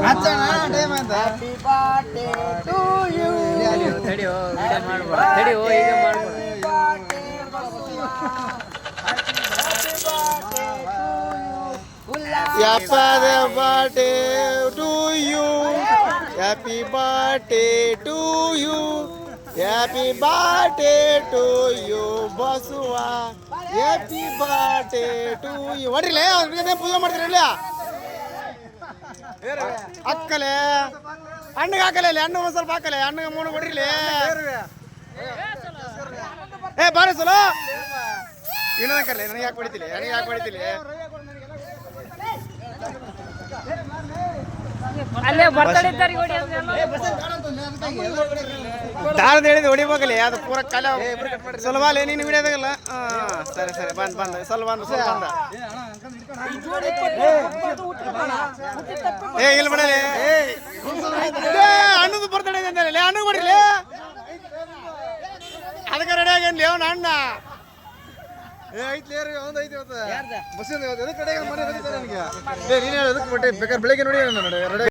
Happy birthday to you. ತಡಿಯೋ video ಮಾಡ್ಬೇಡ, ತಡಿಯೋ ಈಗ ಮಾಡ್ಬೇಡ. Happy birthday to you. Happy birthday to you. Happy birthday to you, ಬಸವಾ. Happy birthday to you. ಹೊಡ್ರಿಲೇ ಅವ್ರಿಗೆ ಪೂಜೆ ಮಾಡ್ತೀರಲ್ಲ ಅಕ್ಕಲೆ ಹಣ್ಣಿಗೆ ಹಾಕಲೇ ಹಣ್ಣು ಒಂದು ಸ್ವಲ್ಪ ಹಾಕಲೆ ಹಣ್ಣಿಗೆ ಮೂಣು ಹೊಡ್ರಿಲೇ. ಏ ಬಾರಿ ಸಲ ಇನ್ನೊಂದು ಕರ್ಲೆ ನನಗೆ ಯಾಕೆ ಹೊಡಿತಿಲಿ ಅಲ್ಲೇ ಬರ್ತಡೇ ದಾರದ ಹೇಳಿದ ಹೊಡಿಬೇಕಲ್ಲ ಅದು ಪೂರ ಕಾಲ ಸುಲಭಾಲೆ ನೀನು ಹಿಡಿಯೋದಾಗಲ್ಲ. ಸರಿ ಬಂದ ಸ್ವಲ್ಪ ಬಂದ ಏ ಇಲ್ಲಿ ಬಿಡಲಿ ಹಣ್ಣದು ಬರ್ತಡೇ ಅಂತಾರಲ್ಲ ಹಣ್ಣು ಕೊಡಿಲಿ ಅದಕ್ಕೆ ರೆಡಿ ಆಗೇನ್ಲಿ ಅವನ ಅಣ್ಣ ಐತ್ಲಿ ಒಂದು ಐತಿ ಇವತ್ತು ಬಸ್ ಕಡೆ ಮನೆ ನನಗೆ ನೀನು ಹೇಳೋದಕ್ಕೆ ಬೇಕಾದ್ರೆ ಬೆಳಗ್ಗೆ ನೋಡಿ ರೆಡಿ